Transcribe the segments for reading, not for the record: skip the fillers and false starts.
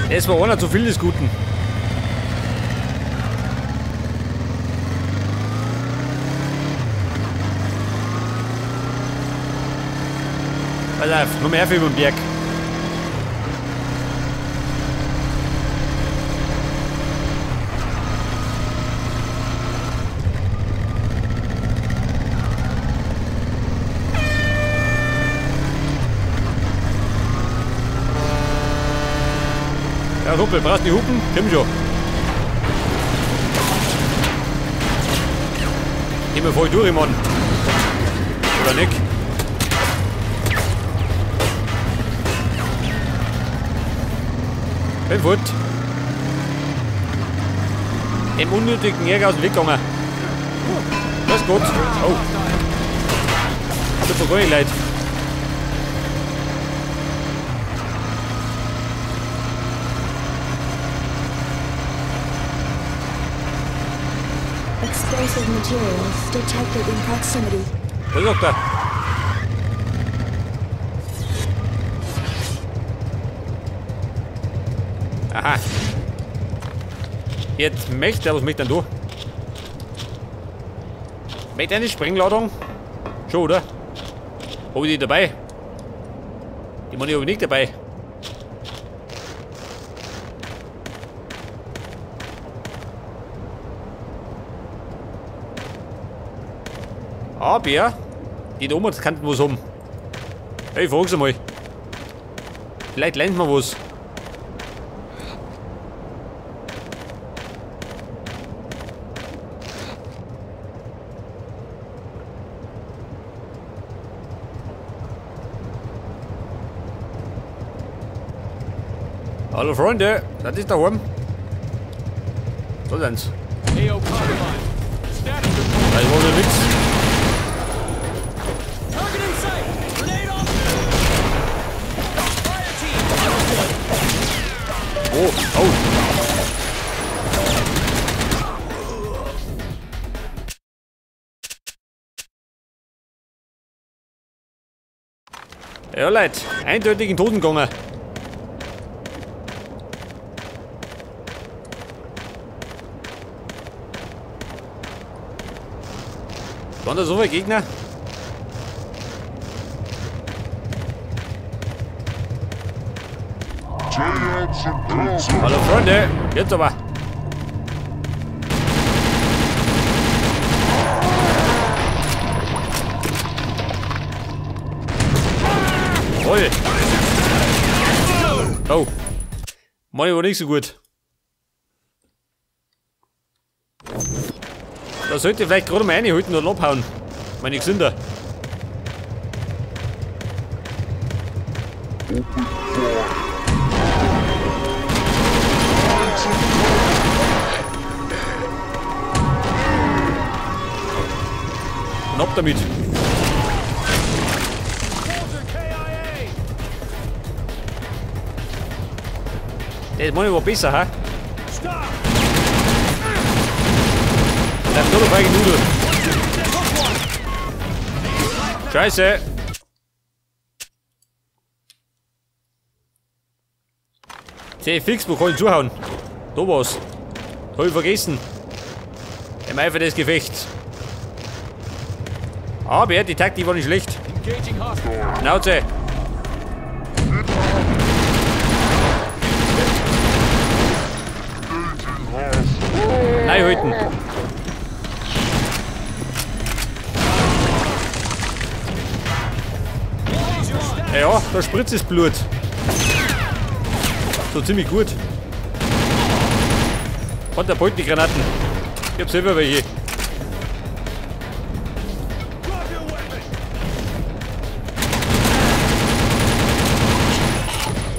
Das war einer zu viel des Guten. Pass auf, noch mehr für den Berg. Ja, Ruppel, brauchst du die Hupen? Komm schon. Geh mir voll durch, Mann. Oder nicht? Bin fort. Dem unnötigen Jäger aus dem Weg gegangen. Das ist gut. Oh. Super, gar nicht leid. Explosive materials detected in proximity. Was sagt er? Aha. Jetzt möchte er, was möchte denn du? Möchte eine Sprengladung? Schon, oder? Habe ich die dabei? Die meine ich aber nicht dabei. Aber die da oben könnten was haben. Hey, ich frag's einmal. Vielleicht lernt man was. Hallo Freunde, das ist daheim. So sind's. Das war der Witz. Oh, oh. Ja Leute, eindeutig in den Toten gegangen. Waren da so viele Gegner? Hallo Freunde, jetzt aber. Voll. Oh. Meine war nicht so gut. Da sollte ich vielleicht gerade mal reinhalten und abhauen. Meine Gesünder. Und ab damit. Das meine ich war besser, ha? Bleib nur noch eigene Nudeln. Scheiße. C fix, wo kann ich zuhauen? Da war's. Hab ich vergessen. Im Eifer des Gefechts. Aber die Taktik war nicht schlecht. Schnauze. Nein, halten. Ja, da spritzt das Blut. So ziemlich gut. Hat der bald die Granaten. Ich hab selber welche.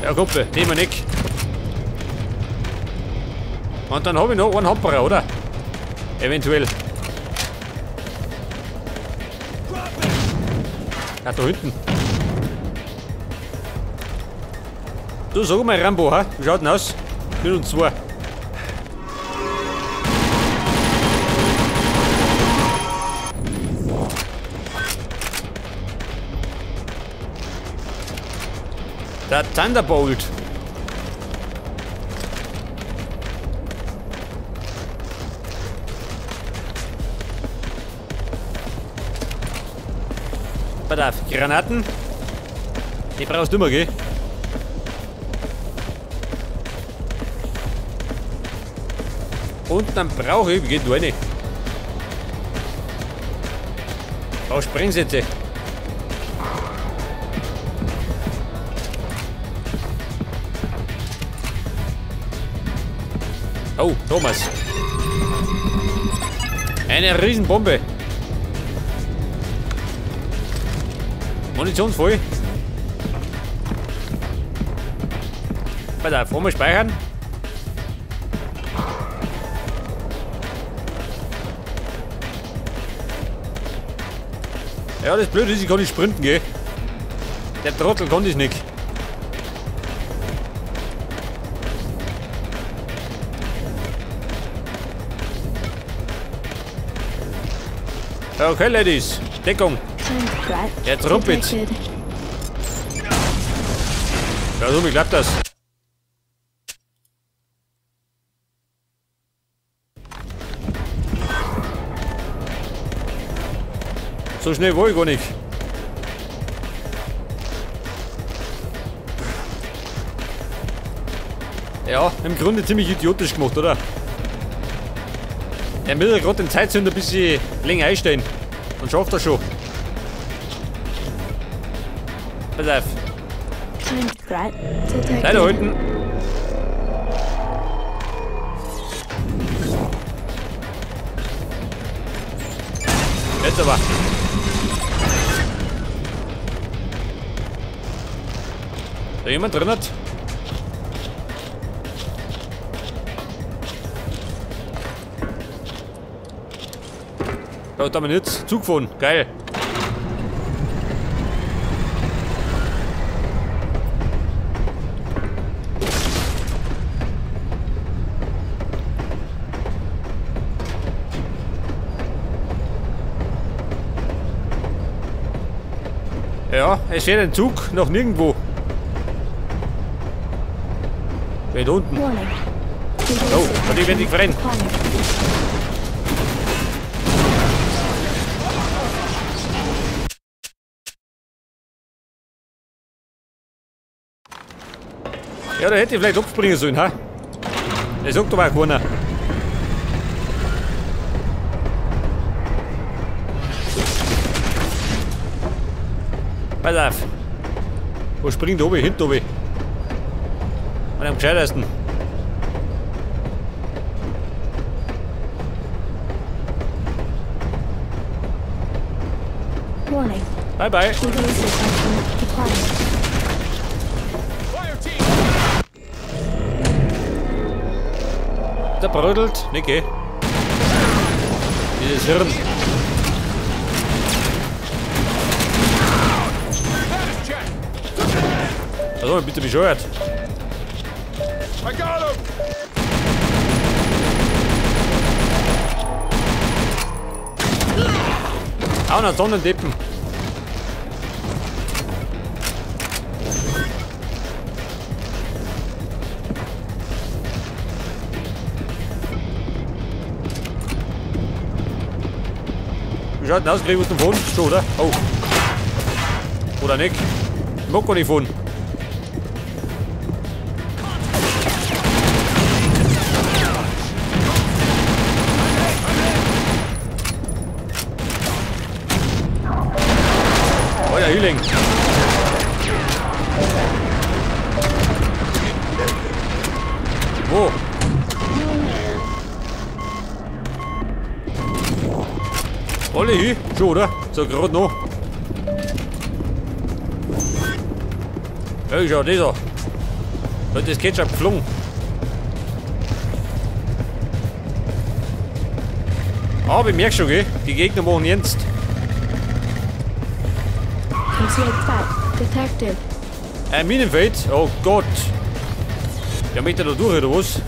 Ja, Kumpel, nehmen wir nicht. Und dann habe ich noch einen Hamperer, oder? Eventuell. Ja, da hinten. Du sag mal, Rambo, ha? Wie schaut denn aus? Mit uns zwei. Der Thunderbolt. Pass auf, Granaten. Die brauchst du immer, gell? Und dann brauche ich, wie geht du rein? Brauch Sprengsätze. Oh, Thomas. Eine Riesenbombe. Munition voll. Pass auf, einmal speichern. Ja, das Blöde ist, ich kann nicht sprinten, gell? Der Trottel konnte ich nicht. Okay, Ladies. Deckung. Jetzt rumpelt. Ja, so, wie klappt das? So schnell wollte ich gar nicht. Ja, im Grunde ziemlich idiotisch gemacht, oder? Er will ja gerade den Zeitzünder ein bisschen länger einstellen. Dann schafft er schon. Pass auf. Leider halten. Jetzt aber. Da jemand drin hat? Da haben wir jetzt Zug gefahren. Geil. Ja, es fährt ein Zug noch nirgendwo. Weit unten. Oh, und ich werde dich verrennen. Ja, da hätte ich vielleicht abspringen sollen, ha? Das sagt aber auch keiner. Pass auf. Wo springt der oben? Hinten oben. Und am gescheitesten. Bye bye. Der brödelt. Ne, geh. Dieses Hirn. Also, bitte bescheuert. Auch noch Sonnendeppen. Wie schaut denn aus? Krieg ich was davon? Schon, oder? Oh. Oder nicht? Ich mag gar nicht von. Oh ja, Healing. Wo? Alle hin? Schon, oder? So, gerade noch. Ja, schau, dieser. Da hat das Ketchup geflogen. Aber ich merke schon, gell? Die Gegner machen jetzt. Ein Minenfeld? Oh Gott. Der möchte da durch, oder was?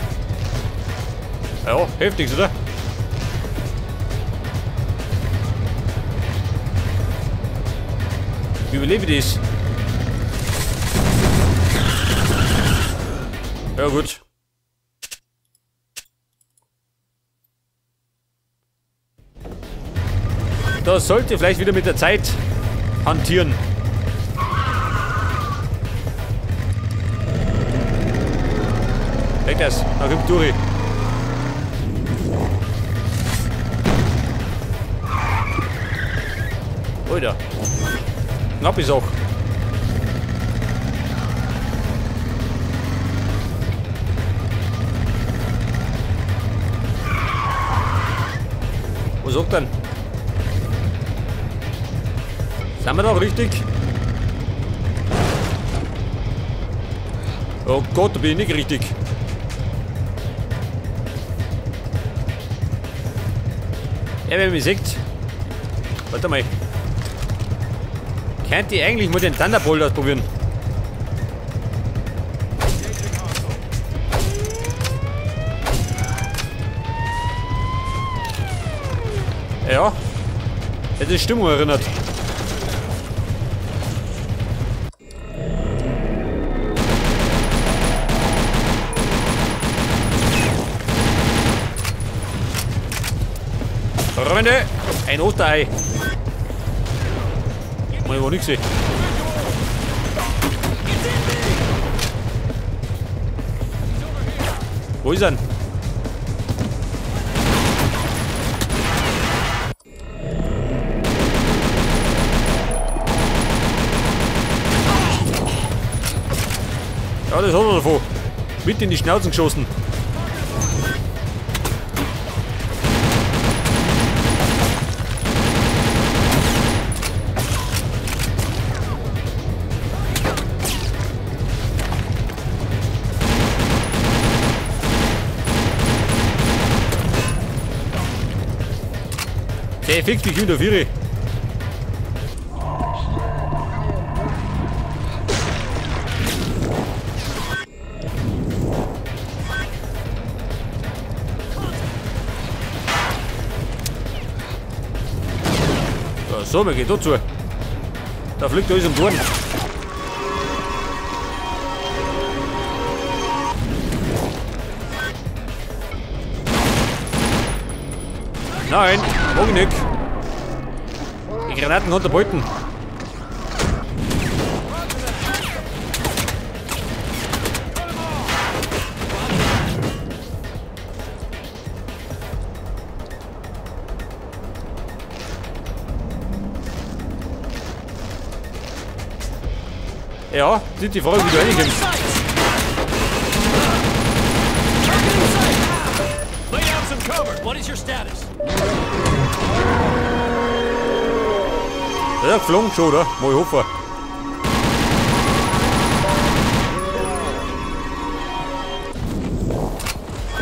Ja, heftig, oder? Wie überlebe ich das? Ja, gut. Das sollte vielleicht wieder mit der Zeit hantieren. Weg das, nach dem Turi. Alter. Knapp ist auch. Was sagt denn? Sind wir da richtig? Oh Gott, da bin ich nicht richtig. Ja, wenn ihr mich seht. Warte mal. Könnt ihr eigentlich mal den Thunderbolt ausprobieren? Ja. Hätte die Stimmung erinnert. Freunde, ein Osterei. Ich war nicht gesehen. Wo ist er? Ja, das hat er davon. Mit in die Schnauzen geschossen. Hey, fix mich wieder, Vieri. So, wir gehen dazu. Da fliegt alles um Dorn. Nein, mag ich nicht. Die Granaten hat er behalten. Ja, das ist die Frage, wie du reinkommst. Der ist geflogen schon, oder? Mal hoffen.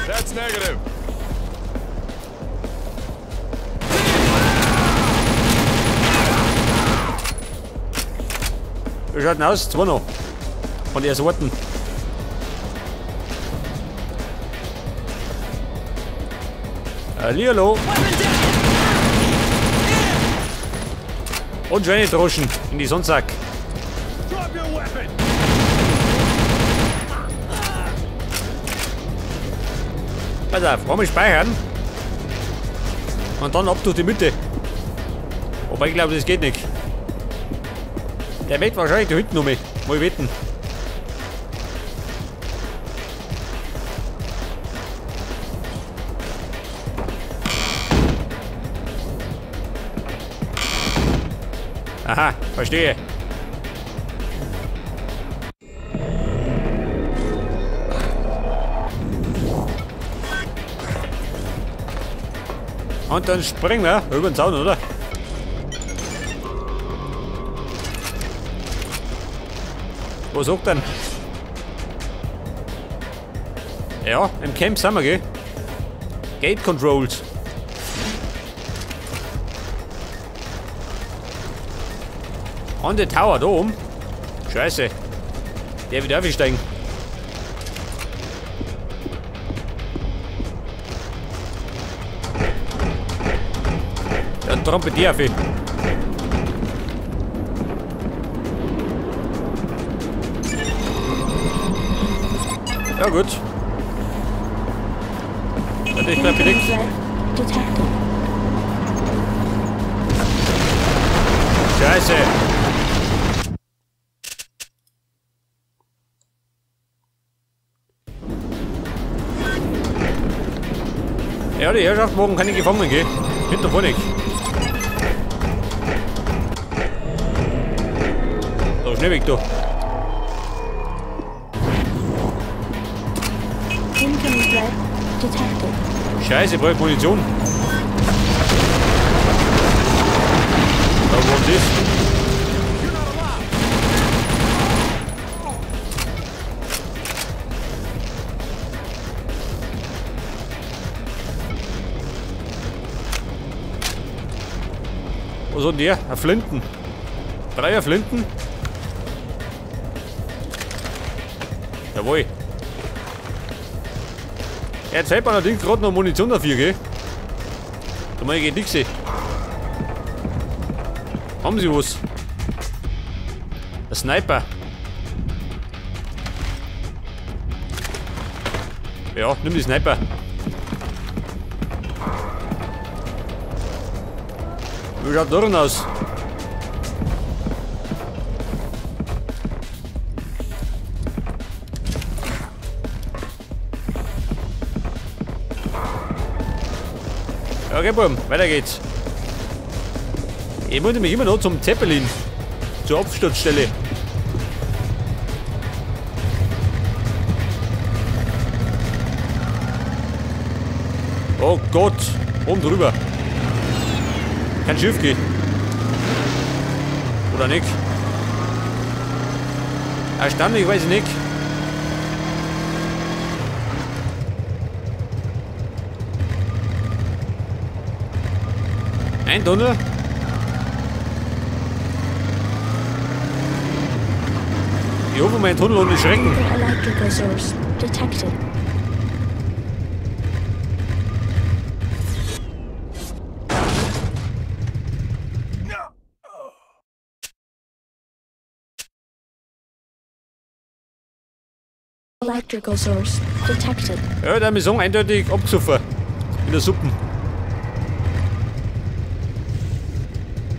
That's negative. Wie schaut denn aus? Zwei noch. Von der Sorten. Hallihallo. Und schöne Droschen in die Sonnensack. Pass auf, einmal speichern. Und dann ab durch die Mitte. Aber ich glaube, das geht nicht. Der wird wahrscheinlich da hinten noch mal wetten. Aha, verstehe. Und dann springen wir über den Zaun, oder? Was sagt denn? Ja, im Camp sind wir, gell? Gate Controls. On the Tower, da oben. Scheiße. Der wird aufsteigen. Dann trompet die auf. Ja gut. Warte, ich bleib bedeckt. Detected. Scheiße. Ja, die Herrschaft morgen keine Gefangenen, gell? Hinter vorne. So, schnell weg, du. Incoming threat detected. Scheiße, ich brauche Munition. Da, wo ist das? Was hat der? Ein Flinten. 3 Flinten. Jawohl. Jetzt fällt mir allerdings gerade noch Munition dafür, gell? Da mal geht nix. Haben Sie was? Ein Sniper. Ja, nimm die Sniper. Wie schaut der denn aus? Ja, okay, Buben, weiter geht's. Ich muss nämlich immer noch zum Zeppelin. Zur Absturzstelle. Oh Gott, oben drüber. Kein Schiff geht. Oder nicht? Erstaunlich, weiß ich nicht. Ein Tunnel. Ich hoffe, mein Tunnel ohne Schrecken. The electrical source detected. Electrical source detected. Ja, der Mission eindeutig abgesoffen. In der Suppe.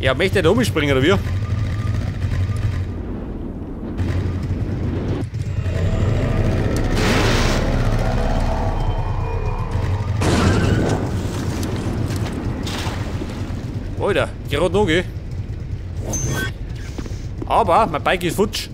Ja, möchte er da umspringen oder wie? Alter, gerade noch, gell? Aber mein Bike ist futsch.